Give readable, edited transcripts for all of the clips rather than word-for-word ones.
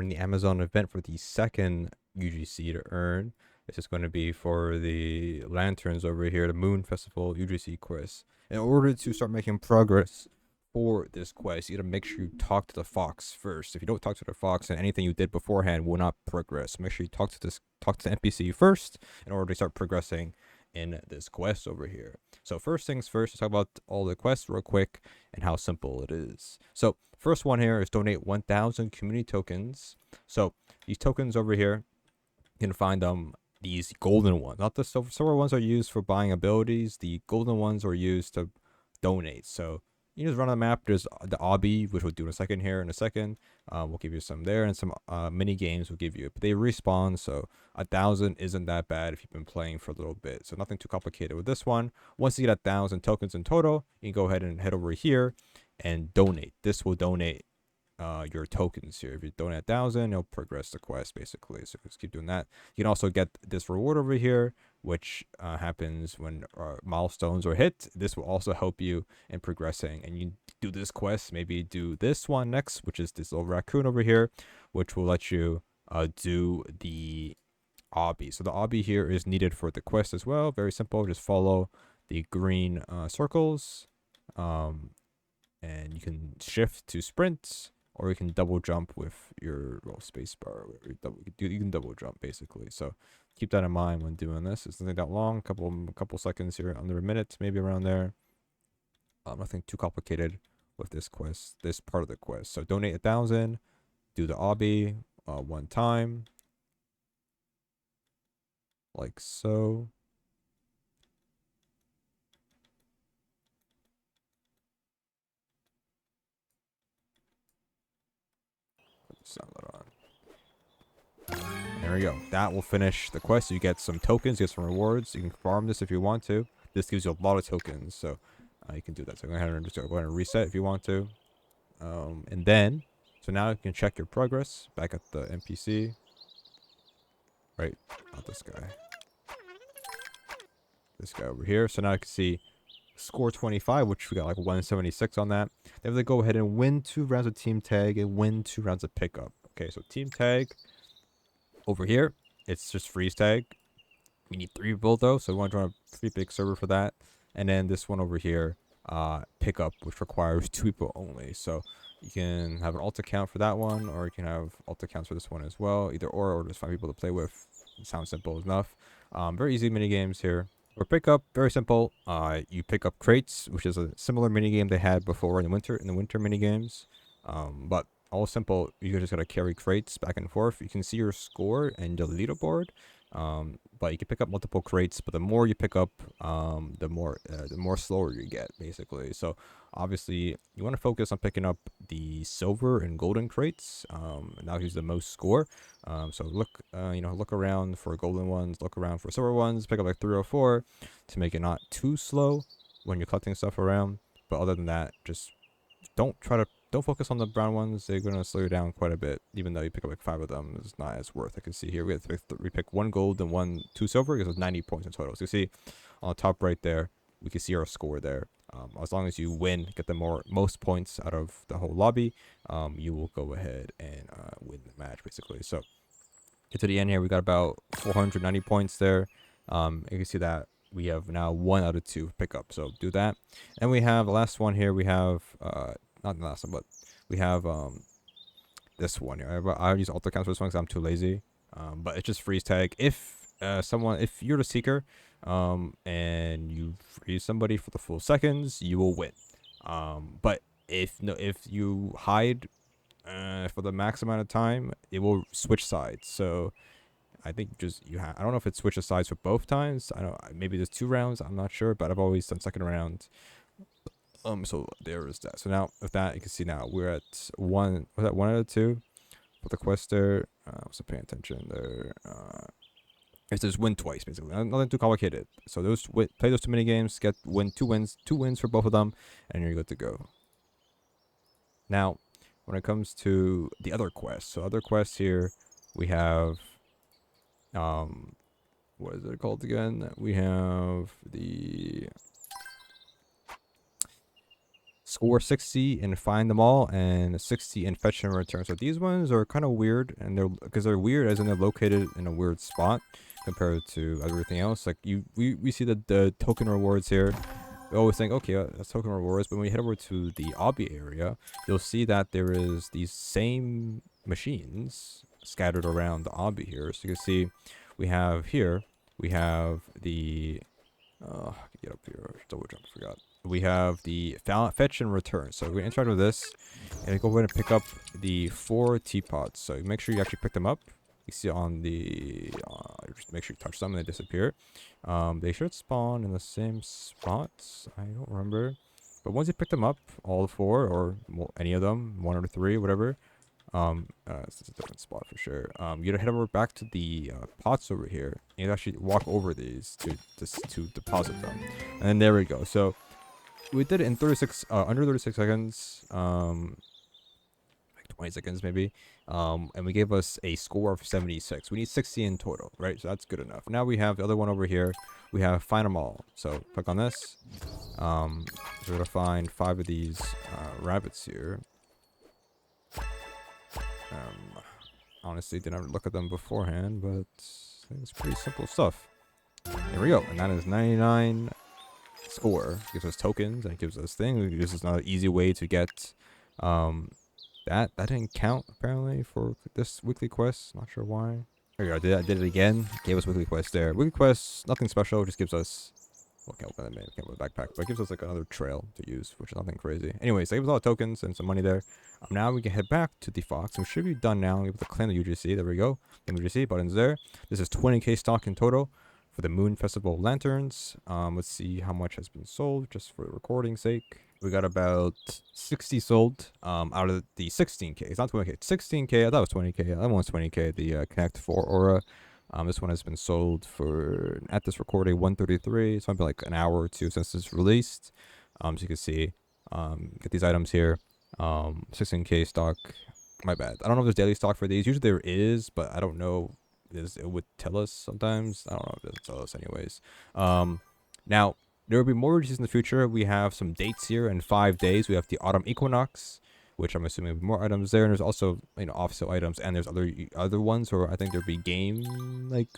in the Amazon event for the second UGC to earn. This is going to be for the lanterns over here, the Moon Festival UGC quest. In order to start making progress for this quest, you gotta make sure you talk to the fox first. If you don't talk to the fox, then anything you did beforehand will not progress. Make sure you talk to the NPC first in order to start progressing in this quest over here. So first things first, let's talk about all the quests real quick and how simple it is. So first one here is donate 1,000 community tokens. So these tokens over here, you can find them. These golden ones, not the silver ones, are used for buying abilities. The golden ones are used to donate. So you just run on the map. There's the Obby, which we'll do in a second here. In a second, we'll give you some there, and some mini games will give you. But they respawn, so 1,000 isn't that bad if you've been playing for a little bit. So nothing too complicated with this one. Once you get 1,000 tokens in total, you can go ahead and head over here and donate. This will donate your tokens here. If you donate 1,000, it'll progress the quest basically. So just keep doing that. You can also get this reward over here, which happens when milestones are hit. This will also help you in progressing. And you do this quest, maybe do this one next, which is this little raccoon over here, which will let you do the Obby. So the Obby here is needed for the quest as well. Very simple. Just follow the green circles, and you can shift to sprint, or you can double jump with your space bar. You can double jump basically. So keep that in mind when doing this. It's not that long, couple seconds here, under a minute, maybe around there. Nothing too complicated with this quest, this part of the quest. So donate 1,000, do the Obby one time, like so. Sound that on. There we go. That will finish the quest. You get some tokens, you get some rewards. You can farm this if you want to. This gives you a lot of tokens, so you can do that. So go ahead and reset if you want to. And then, so now you can check your progress back at the NPC. Right, not this guy. This guy over here. So now I can see score 25, which we got like 176 on that. Then they go ahead and win 2 rounds of team tag and win 2 rounds of pickup. Okay, so team tag over here, it's just freeze tag. We need 3 people though, so we want to join a pretty big server for that. And then this one over here, pickup, which requires 2 people only. So you can have an alt account for that one, or you can have alt accounts for this one as well. Either or just find people to play with. It sounds simple enough. Very easy mini games here. For pickup, very simple. You pick up crates, which is a similar mini game they had before in the winter mini games. But all simple. You just gotta carry crates back and forth. You can see your score and the leaderboard. But you can pick up multiple crates. But the more you pick up, the more slower you get, basically. So obviously, you want to focus on picking up the silver and golden crates. Now he's the most score. So look around for golden ones, look around for silver ones, pick up like 3 or 4 to make it not too slow when you're collecting stuff around. But other than that, just don't focus on the brown ones. They're gonna slow you down quite a bit. Even though you pick up like 5 of them, it's not as worth. I can see here we pick 1 gold and 2 silver. Because it's 90 points in total. So you see on the top right there, we can see our score there. As long as you win, get the most points out of the whole lobby, you will go ahead and win the match basically. So get to the end here, we got about 490 points there. You can see that we have now 1 out of 2 pickup. So do that. And we have the last one here. We have not the last one, but we have this one here. I use alt accounts for this one because I'm too lazy. But it's just freeze tag. If you're the seeker, and you freeze somebody for the full seconds, you will win. But if you hide for the max amount of time, it will switch sides. So I think I don't know if it switches sides for both times. I don't. Maybe there's 2 rounds. I'm not sure, but I've always done second round. So there is that. So now with that, you can see now we're at 1. Was that 1 out of 2 for the quest there? I wasn't paying attention there. It's just win twice basically. Nothing too complicated. So play those 2 mini games, win 2 wins for both of them, and you're good to go. Now, when it comes to the other quests, so other quests here, we have what is it called again? We have the score 60 and find them all, and 60 and fetch and return. So these ones are kind of weird, and they're weird as in they're located in a weird spot compared to everything else. Like we see the token rewards here. We always think, okay, that's token rewards, but when you head over to the Obby area, you'll see that there is these same machines scattered around the Obby here. So you can see we have the I can get up here, double jump, forgot. We have the fetch and return. So we're going to interact with this, and go ahead and pick up the 4 teapots. So make sure you actually pick them up. You see on the, just make sure you touch them and they disappear. They should spawn in the same spots. I don't remember. But once you pick them up, all 4, or any of them, 1 or 3, whatever, it's a different spot for sure. You gotta head over back to the pots over here. And you actually walk over these to deposit them. And then there we go. So we did it in 36, under 36 seconds. Like 20 seconds maybe. And we gave us a score of 76. We need 60 in total, right? So that's good enough. Now we have the other one over here. We have find them all. So click on this. So we're gonna find 5 of these rabbits here. Honestly, didn't look at them beforehand, but it's pretty simple stuff. There we go, and that is 99 score. It gives us tokens and it gives us things. This is another easy way to get that didn't count apparently for this weekly quest. Not sure why. There we go. I did it again. Gave us weekly quest there. Weekly quest, nothing special. Just gives us. Well, can't open the backpack, but it gives us like another trail to use, which is nothing crazy. Anyways, it gives us a lot of tokens and some money there. Now we can head back to the Fox. We should be done now. We're able to claim the UGC. There we go. Claim UGC buttons there. This is 20k stock in total for the Moon Festival lanterns. Let's see how much has been sold, just for recording sake. We got about 60 sold out of the 16k. It's not 20k. 16k. I thought it was 20k. That one was 20k. The Connect 4 Aura. This one has been sold for, at this recording, 133. It's might be like an hour or 2 since it's released. So you can see, get these items here. 16k stock. My bad. I don't know if there's daily stock for these. Usually there is, but I don't know. It would tell us sometimes. I don't know if it doesn't tell us anyways. Now, there will be more releases in the future. We have some dates here in 5 days. We have the Autumn Equinox, which I'm assuming will be more items there. And there's also, you know, off-sale items. And there's other ones, or I think there'll be game, like,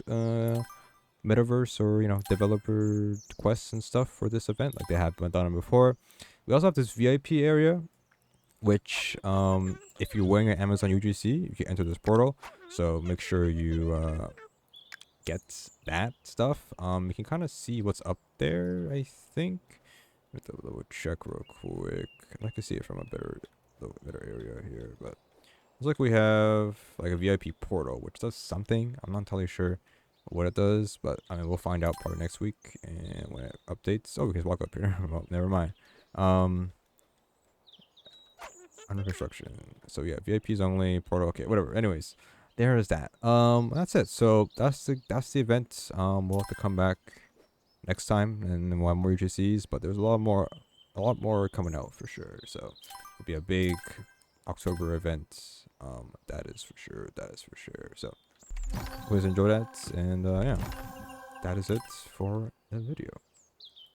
metaverse or, you know, developer quests and stuff for this event. Like they have been done before. We also have this VIP area, which, if you're wearing an Amazon UGC, you can enter this portal. So make sure you, get that stuff. You can kind of see what's up there, I think. Let me double check real quick. I'd like to see it from a better area here, but looks like we have like a VIP portal, which does something. I'm not entirely sure what it does, but I mean, we'll find out probably next week and when it updates. Oh, we can walk up here. Well, never mind. Under construction. So yeah, VIPs only portal. Okay, whatever. Anyways, there is that. That's it. So that's the event. We'll have to come back next time and we'll have more UGCs, but there's a lot more coming out for sure. So it'll be a big October event. That is for sure. So please enjoy that, and yeah, that is it for the video.